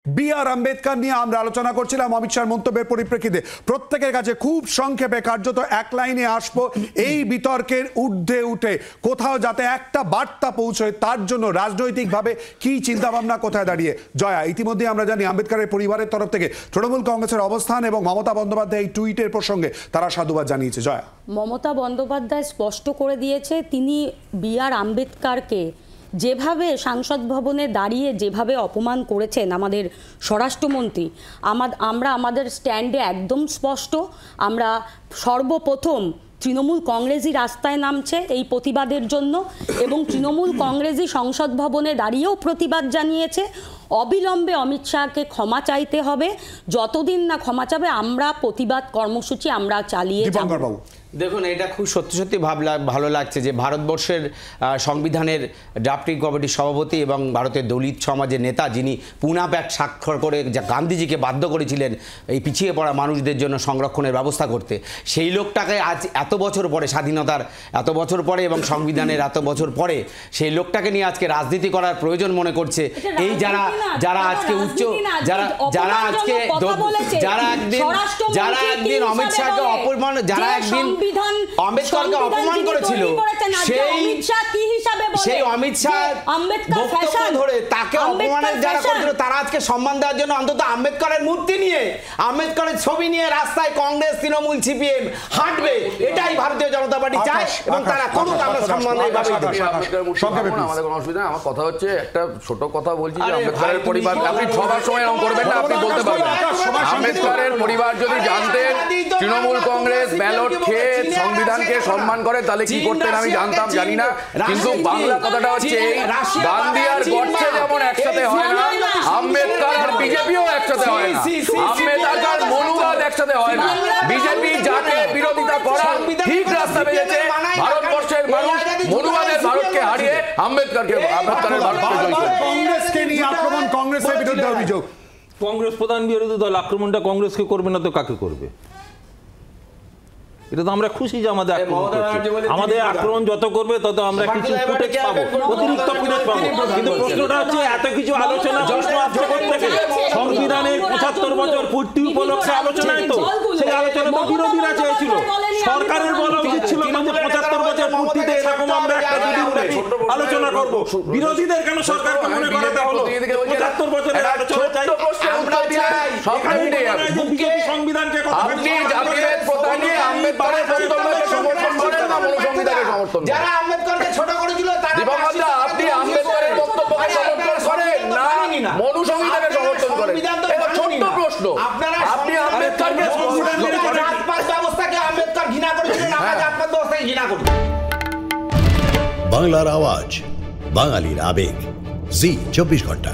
B.R.. Ambedkar নিয়ে আমরা আলোচনা করছিলাম অমিত শাহর মন্তব্যের পরিপ্রেক্ষিতে। প্রত্যেকের কাছে খুব সংক্ষেপে কার্যত এক লাইনে আসবো, এই বিতর্কের ঊর্ধ্বে উঠে কোথাও যাতে একটা বার্তা পৌঁছয় তার জন্য রাজনৈতিকভাবে কি চিন্তাভাবনা, কোথায় দাঁড়িয়ে। জয়া, ইতিমধ্যে আমরা জানি আম্বেদকরের পরিবারের তরফ থেকে তৃণমূল কংগ্রেসের অবস্থান এবং মমতা বন্দ্যোপাধ্যায় এই টুইটের প্রসঙ্গে তারা সাধুবাদ জানিয়েছে। জয়া, মমতা বন্দ্যোপাধ্যায় স্পষ্ট করে দিয়েছে তিনি বি.আর. আম্বেদকরকে যেভাবে সংসদ ভবনে দাঁড়িয়ে যেভাবে অপমান করেছেন আমাদের স্বরাষ্ট্রমন্ত্রী, আমরা আমাদের স্ট্যান্ডে একদম স্পষ্ট। আমরা সর্বপ্রথম তৃণমূল কংগ্রেসই রাস্তায় নামছে এই প্রতিবাদের জন্য, এবং তৃণমূল কংগ্রেসই সংসদ ভবনে দাঁড়িয়েও প্রতিবাদ জানিয়েছে। অবিলম্বে অমিত শাহকে ক্ষমা চাইতে হবে, যতদিন না ক্ষমা চাবে আমরা প্রতিবাদ কর্মসূচি আমরা চালিয়ে যাব। দেখুন, এটা খুব সত্যি সত্যি ভালো লাগছে যে ভারতবর্ষের সংবিধানের ড্রাফটিং কমিটির সভাপতি এবং ভারতের দলিত সমাজের নেতা, যিনি পুনাপ অ্যাক্ট স্বাক্ষর করে যা গান্ধীজিকে বাধ্য করেছিলেন এই পিছিয়ে পড়া মানুষদের জন্য সংরক্ষণের ব্যবস্থা করতে, সেই লোকটাকে আজ এত বছর পরে, স্বাধীনতার এত বছর পরে এবং সংবিধানের এত বছর পরে, সেই লোকটাকে নিয়ে আজকে রাজনীতি করার প্রয়োজন মনে করছে এই যারা আজকে উচ্চ যারা একদিন অমিত শাহকে অপমান, যারা একদিন আম্বেদকরকে অপমান করেছিল, সেই অমিত শাহ বক্তব্য ধরে তাকে অপমানের যারা করেছিল তারা আজকে সম্মান দেওয়ার জন্য অন্তত আম্বেদকরের মূর্তি নিয়ে, আম্বেদকরের ছবি নিয়ে রাস্তায় কংগ্রেস, তৃণমূল, সিপিএম হাঁটবে, এটাই ভারতীয় জনতা পার্টি চায় এবং তারা করুক। আমরা সম্মান দেই। আমাদের কোনো অসুবিধা। আমার কথা হচ্ছে, একটা ছোট কথা বলছি যে আম্বেদকরের পরিবার, আপনি সবার সময় এরকম করবেন না, আপনি বলতে পারবেন আম্বেদকরের পরিবার যদি জানতেন তৃণমূল কংগ্রেস ব্যালট খেয়ে সংবিধানকে সম্মান করে তাহলে কি করতেন আমি জানতাম, জানি না। কিন্তু বাংলা কথাটা হচ্ছে, গান্ধী আর গডসে যেমন একসাথে হয় না, আম্বেদকর আর বিজেপিও একসাথে হয় না, আম্বেদকর আর মনুবাদ একসাথে হয় না। বিজেপি যাকে বিরোধিতা করা ঠিক রাস্তা পেয়েছে, ভারতবর্ষের মানুষ মনুবাদের ভারতকে হারিয়ে আম্বেদকরের ভারতকে জয় করে। কংগ্রেসকে নিয়ে আক্রমণ, কংগ্রেসের বিরুদ্ধে অভিযোগ। কংগ্রেস প্রধান বিরোধী দল, আক্রমণটা কংগ্রেসকে করবে না তো কাকে করবে? এটা তো আমরা খুশি যে আমাদের আক্রমণ যত করবে তত আমরা কিছু ফুটেজ পাবো, অতিরিক্ত ফুটেজ পাবো। কিন্তু প্রশ্নটা হচ্ছে, এত কিছু আলোচনা সংবিধানের 75 বছর পূর্তি উপলক্ষে আলোচনায়, তো সেই আলোচনা তো বিরোধীরা চেয়েছিল। সরকারের বলা উচিত ছিল না যে 75 বছর পূর্তিতে এরকম আমরা একটা আলোচনা করবো। বিরোধীদের কেন সরকারকে মনে করাতে হলো 75 বছরের আলোচনা চাই? সংবিধানকে যারা আম্বেদকরকে ছোট করেছিল আপনি আম্বেদকরের বক্তব্যকে সমর্থন করেন না, মনু সংহিতাকে সমর্থন করেন। ছোট্ট প্রশ্ন, আপনি আম্বেদকরকে জাতপাত ব্যবস্থাকে আম্বেদকর ঘৃণা করেছিলেন, আমরা জাতপাত ব্যবস্থাকে ঘৃণা করি। বাংলার আওয়াজ, বাঙালির আবেগ, জি 24 ঘন্টা।